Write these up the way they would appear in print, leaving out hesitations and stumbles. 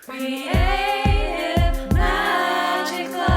Creative Magic Club.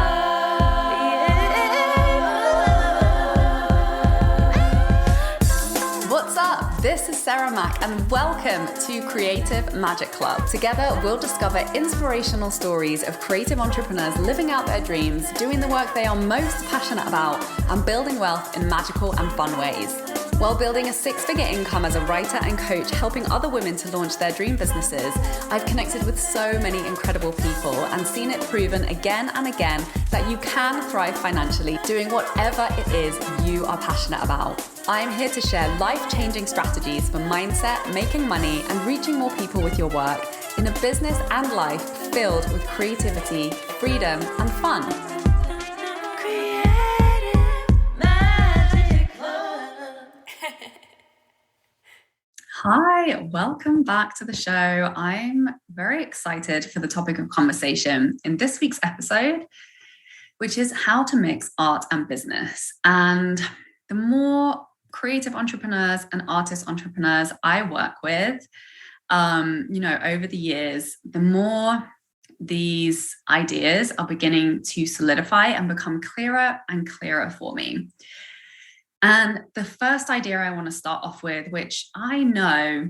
What's up? This is Sarah Mack and welcome to Creative Magic Club. Together, we'll discover inspirational stories of creative entrepreneurs living out their dreams, doing the work they are most passionate about, and building wealth in magical and fun ways. While building a six-figure income as a writer and coach, helping other women to launch their dream businesses, I've connected with so many incredible people and seen it proven again and again that you can thrive financially doing whatever it is you are passionate about. I'm here to share life-changing strategies for mindset, making money, and reaching more people with your work in a business and life filled with creativity, freedom, and fun. Hi, welcome back to the show. I'm very excited for the topic of conversation in this week's episode, which is how to mix art and business. And the more creative entrepreneurs and artist entrepreneurs I work with, over the years, the more these ideas are beginning to solidify and become clearer and clearer for me. And the first idea I want to start off with, which I know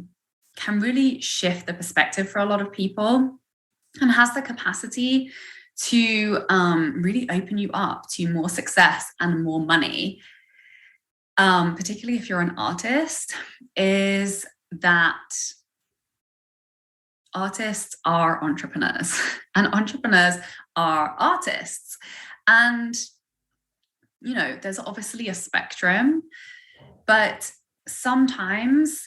can really shift the perspective for a lot of people and has the capacity to really open you up to more success and more money, particularly if you're an artist, is that artists are entrepreneurs and entrepreneurs are artists. And there's obviously a spectrum, but sometimes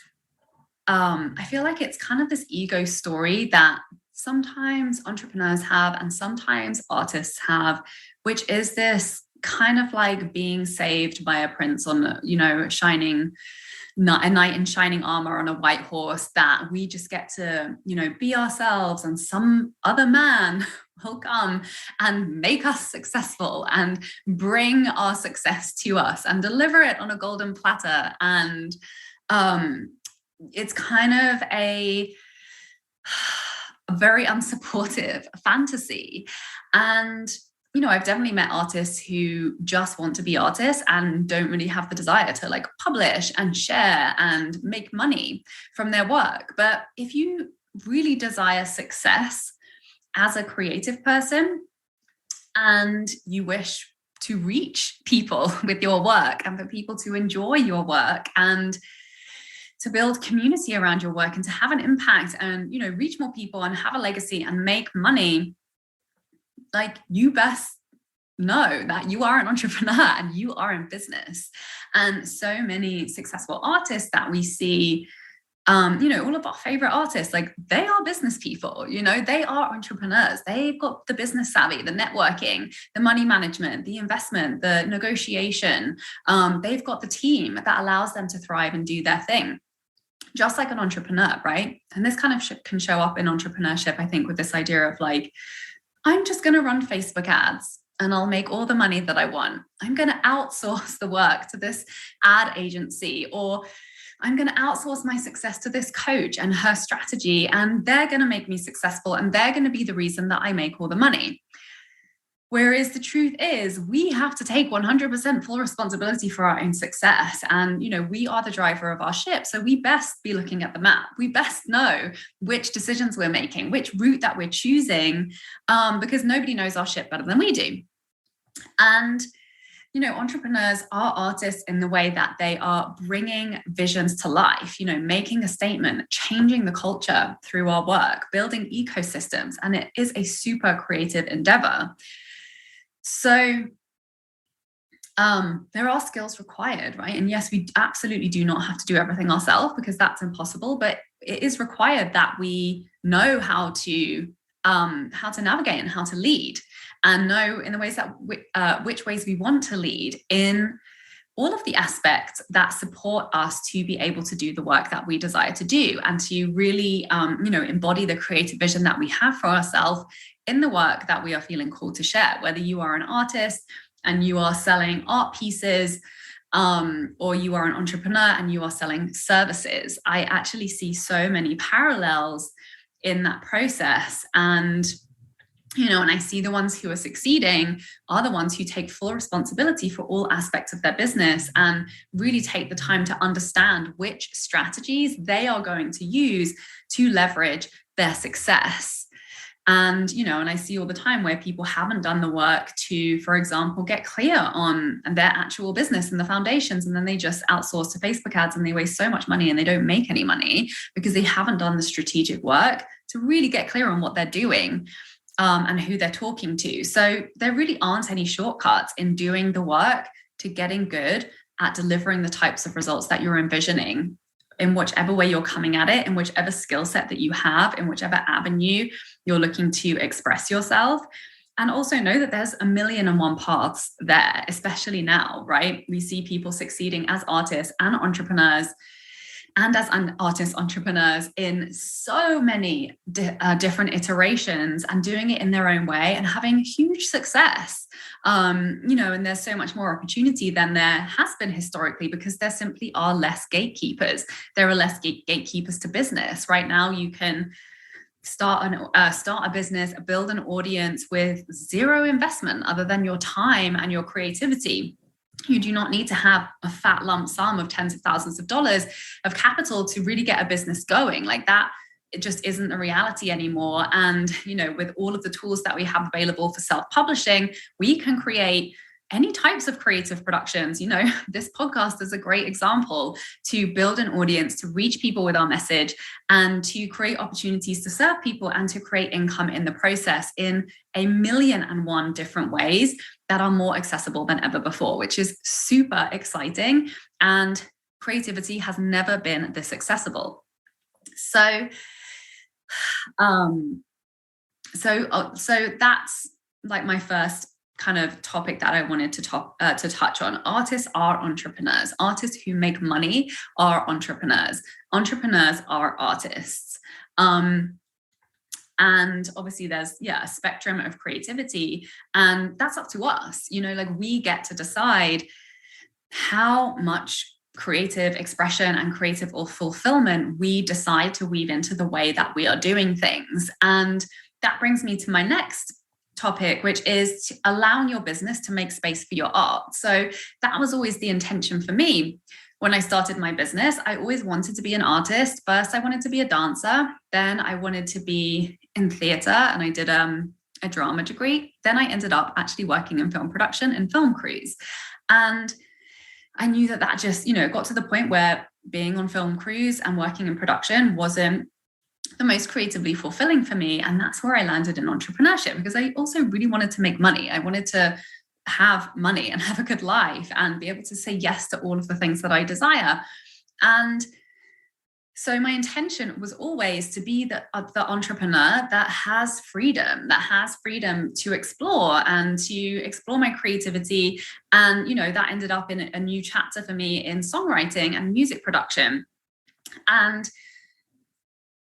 I feel like it's kind of this ego story that sometimes entrepreneurs have and sometimes artists have, which is this kind of like being saved by a prince on, a knight in shining armor on a white horse, that we just get to, be ourselves and some other man will come and make us successful and bring our success to us and deliver it on a golden platter. And it's kind of a very unsupportive fantasy. And I've definitely met artists who just want to be artists and don't really have the desire to publish and share and make money from their work. But if you really desire success as a creative person and you wish to reach people with your work and for people to enjoy your work and to build community around your work and to have an impact and, reach more people and have a legacy and make money, you best know that you are an entrepreneur and you are in business. And so many successful artists that we see, all of our favorite artists, they are business people, they are entrepreneurs. They've got the business savvy, the networking, the money management, the investment, the negotiation. They've got the team that allows them to thrive and do their thing. Just like an entrepreneur, right? And this kind of can show up in entrepreneurship, I think, with this idea of I'm just going to run Facebook ads and I'll make all the money that I want. I'm going to outsource the work to this ad agency, or I'm going to outsource my success to this coach and her strategy, and they're going to make me successful and they're going to be the reason that I make all the money. Whereas the truth is, we have to take 100% full responsibility for our own success. And, we are the driver of our ship. So we best be looking at the map. We best know which decisions we're making, which route that we're choosing, because nobody knows our ship better than we do. And, entrepreneurs are artists in the way that they are bringing visions to life, making a statement, changing the culture through our work, building ecosystems. And it is a super creative endeavor. So there are skills required, right? And yes, we absolutely do not have to do everything ourselves because that's impossible, but it is required that we know how to navigate and how to lead, and know in the ways that which ways we want to lead in all of the aspects that support us to be able to do the work that we desire to do and to really, embody the creative vision that we have for ourselves in the work that we are feeling called to share. Whether you are an artist and you are selling art pieces, or you are an entrepreneur and you are selling services, I actually see so many parallels in that process. And and I see the ones who are succeeding are the ones who take full responsibility for all aspects of their business and really take the time to understand which strategies they are going to use to leverage their success. And, and I see all the time where people haven't done the work to, for example, get clear on their actual business and the foundations, and then they just outsource to Facebook ads and they waste so much money and they don't make any money because they haven't done the strategic work to really get clear on what they're doing. And who they're talking to. So there really aren't any shortcuts in doing the work to getting good at delivering the types of results that you're envisioning in whichever way you're coming at it, in whichever skill set that you have, in whichever avenue you're looking to express yourself. And also know that there's 1,000,001 paths there, especially now, right? We see people succeeding as artists and entrepreneurs and as artist entrepreneurs in so many different iterations and doing it in their own way and having huge success. And there's so much more opportunity than there has been historically because there simply are less gatekeepers. There are less gatekeepers to business. Right now, you can start a business, build an audience with zero investment other than your time and your creativity. You do not need to have a fat lump sum of tens of thousands of dollars of capital to really get a business going. Like that, it just isn't the reality anymore. And, with all of the tools that we have available for self-publishing, we can create any types of creative productions. This podcast is a great example to build an audience, to reach people with our message, and to create opportunities to serve people and to create income in the process in 1,000,001 different ways that are more accessible than ever before, which is super exciting. And creativity has never been this accessible. So that's like my first kind of topic that I wanted to touch on. Artists are entrepreneurs. Artists who make money are entrepreneurs. Entrepreneurs are artists. And obviously there's a spectrum of creativity, and that's up to us. We get to decide how much creative expression and creative or fulfillment we decide to weave into the way that we are doing things. And that brings me to my next topic, which is allowing your business to make space for your art. So that was always the intention for me. When I started my business, I always wanted to be an artist. First, I wanted to be a dancer. Then I wanted to be in theater, and I did a drama degree. Then I ended up actually working in film production and film crews. And I knew that just, got to the point where being on film crews and working in production wasn't the most creatively fulfilling for me. And that's where I landed in entrepreneurship, because I also really wanted to make money. I wanted to have money and have a good life and be able to say yes to all of the things that I desire. And so my intention was always to be the entrepreneur that has freedom to explore and to explore my creativity. And, that ended up in a new chapter for me in songwriting and music production. And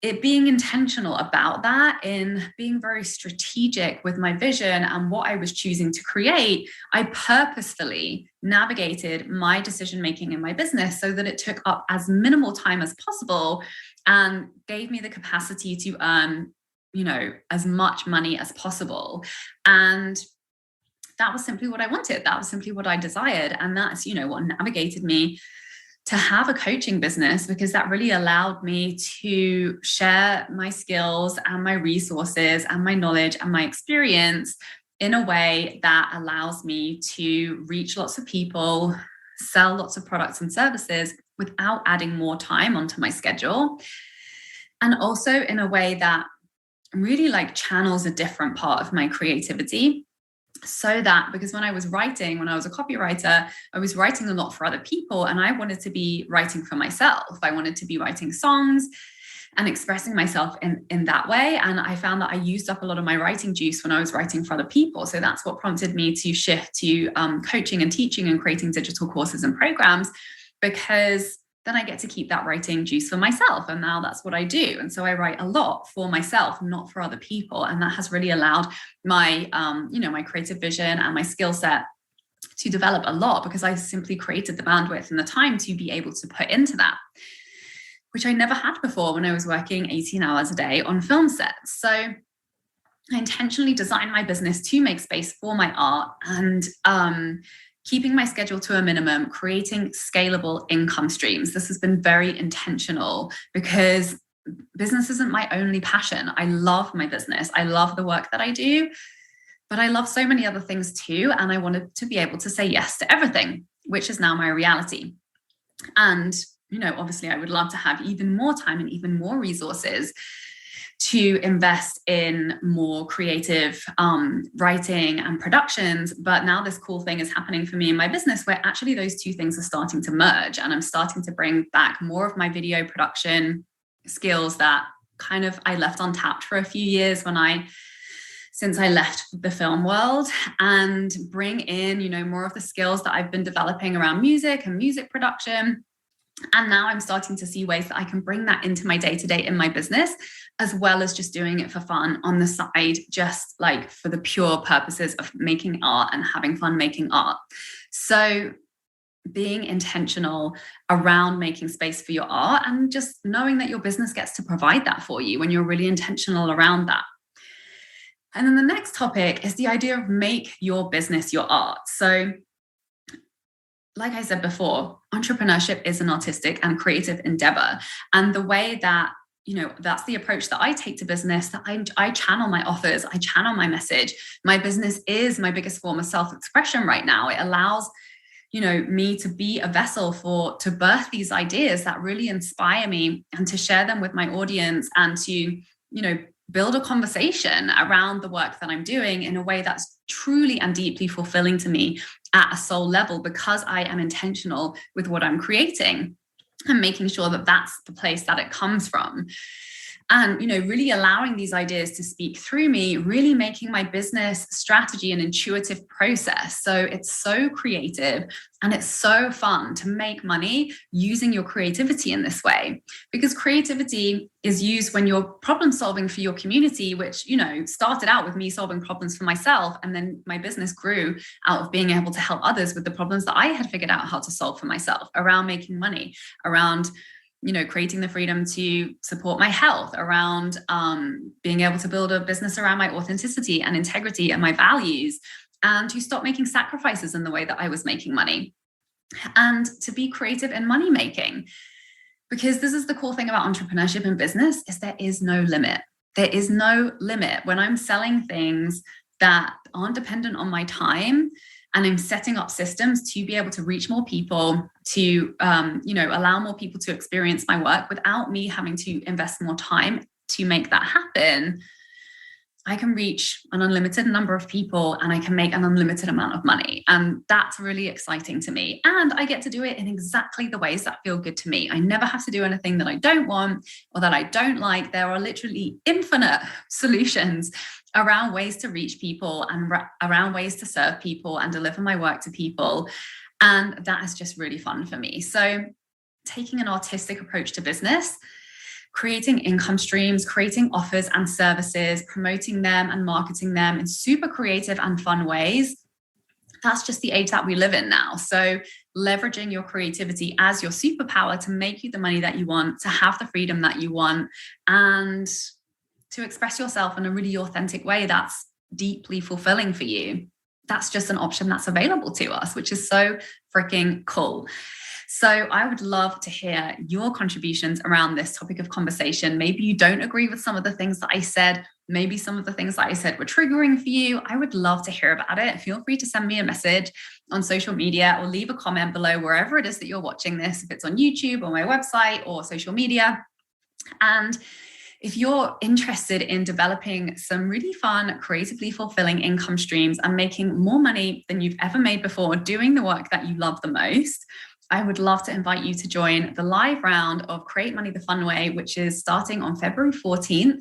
it being intentional about that, in being very strategic with my vision and what I was choosing to create, I purposefully navigated my decision-making in my business so that it took up as minimal time as possible and gave me the capacity to earn, as much money as possible. And that was simply what I wanted. That was simply what I desired. And that's, what navigated me to have a coaching business, because that really allowed me to share my skills and my resources and my knowledge and my experience in a way that allows me to reach lots of people, sell lots of products and services without adding more time onto my schedule. And also in a way that really channels a different part of my creativity. So that, because when I was a copywriter, I was writing a lot for other people, and I wanted to be writing for myself. I wanted to be writing songs and expressing myself in that way. And I found that I used up a lot of my writing juice when I was writing for other people. So that's what prompted me to shift to coaching and teaching and creating digital courses and programs, because then I get to keep that writing juice for myself. And now that's what I do. And so I write a lot for myself, not for other people. And that has really allowed my, my creative vision and my skill set to develop a lot, because I simply created the bandwidth and the time to be able to put into that. which I never had before when I was working 18 hours a day on film sets. So I intentionally designed my business to make space for my art and keeping my schedule to a minimum, creating scalable income streams. This has been very intentional because business isn't my only passion. I love my business. I love the work that I do, but I love so many other things too. And I wanted to be able to say yes to everything, which is now my reality. And, obviously I would love to have even more time and even more resources to invest in more creative writing and productions. But now this cool thing is happening for me in my business where actually those two things are starting to merge, and I'm starting to bring back more of my video production skills that kind of I left untapped for a few years since I left the film world, and bring in, more of the skills that I've been developing around music and music production. And now I'm starting to see ways that I can bring that into my day-to-day in my business, as well as just doing it for fun on the side, just like for the pure purposes of making art and having fun making art. So being intentional around making space for your art and just knowing that your business gets to provide that for you when you're really intentional around that. And then the next topic is the idea of make your business your art. So like I said before, entrepreneurship is an artistic and creative endeavor. And the way that, that's the approach that I take to business, that I channel my offers, I channel my message. My business is my biggest form of self-expression right now. It allows, me to be a vessel to birth these ideas that really inspire me and to share them with my audience and to, build a conversation around the work that I'm doing in a way that's truly and deeply fulfilling to me at a soul level, because I am intentional with what I'm creating and making sure that that's the place that it comes from. And, really allowing these ideas to speak through me, really making my business strategy an intuitive process. So it's so creative and it's so fun to make money using your creativity in this way, because creativity is used when you're problem solving for your community, which, started out with me solving problems for myself. And then my business grew out of being able to help others with the problems that I had figured out how to solve for myself around making money, around creating the freedom to support my health, around being able to build a business around my authenticity and integrity and my values, and to stop making sacrifices in the way that I was making money, and to be creative in money making. Because this is the cool thing about entrepreneurship and business, is there is no limit. There is no limit. When I'm selling things that aren't dependent on my time, and I'm setting up systems to be able to reach more people, to allow more people to experience my work without me having to invest more time to make that happen, I can reach an unlimited number of people and I can make an unlimited amount of money. And that's really exciting to me. And I get to do it in exactly the ways that feel good to me. I never have to do anything that I don't want or that I don't like. There are literally infinite solutions around ways to reach people and around ways to serve people and deliver my work to people. And that is just really fun for me. So taking an artistic approach to business, creating income streams, creating offers and services, promoting them and marketing them in super creative and fun ways. That's just the age that we live in now. So leveraging your creativity as your superpower to make you the money that you want, to have the freedom that you want, and to express yourself in a really authentic way that's deeply fulfilling for you. That's just an option that's available to us, which is so freaking cool. So I would love to hear your contributions around this topic of conversation. Maybe you don't agree with some of the things that I said. Maybe some of the things that I said were triggering for you. I would love to hear about it. Feel free to send me a message on social media or leave a comment below wherever it is that you're watching this, if it's on YouTube or my website or social media. And if you're interested in developing some really fun, creatively fulfilling income streams and making more money than you've ever made before, doing the work that you love the most, I would love to invite you to join the live round of Create Money the Fun Way, which is starting on February 14th.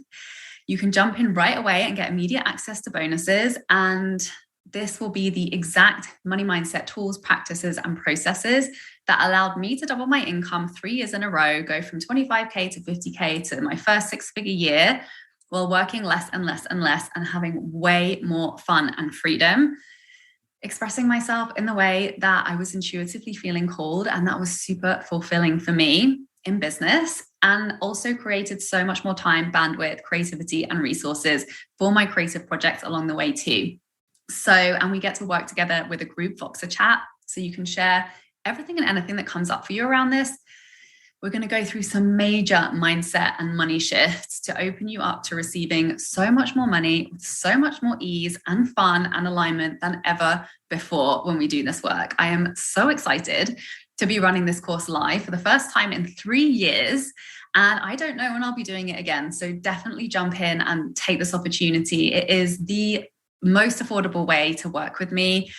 You can jump in right away and get immediate access to bonuses. And this will be the exact money mindset tools, practices, and processes that allowed me to double my income 3 years in a row, go from 25K to 50K to my first 6-figure year, while working less and less and less and having way more fun and freedom, expressing myself in the way that I was intuitively feeling called. And that was super fulfilling for me in business, and also created so much more time, bandwidth, creativity, and resources for my creative projects along the way too. So, and we get to work together with a group Voxer chat, so you can share everything and anything that comes up for you around this. We're going to go through some major mindset and money shifts to open you up to receiving so much more money with so much more ease and fun and alignment than ever before when we do this work. I am so excited to be running this course live for the first time in 3 years. And I don't know when I'll be doing it again. So definitely jump in and take this opportunity. It is the most affordable way to work with me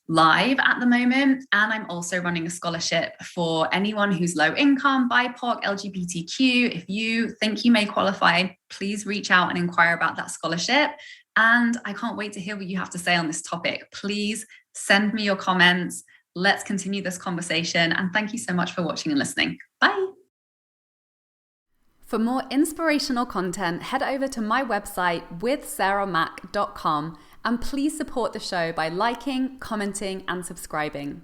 live at the moment. And I'm also running a scholarship for anyone who's low income, BIPOC, LGBTQ. If you think you may qualify, please reach out and inquire about that scholarship. And I can't wait to hear what you have to say on this topic. Please send me your comments. Let's continue this conversation. And thank you so much for watching and listening. Bye. For more inspirational content, head over to my website withsarahmac.com and please support the show by liking, commenting, and subscribing.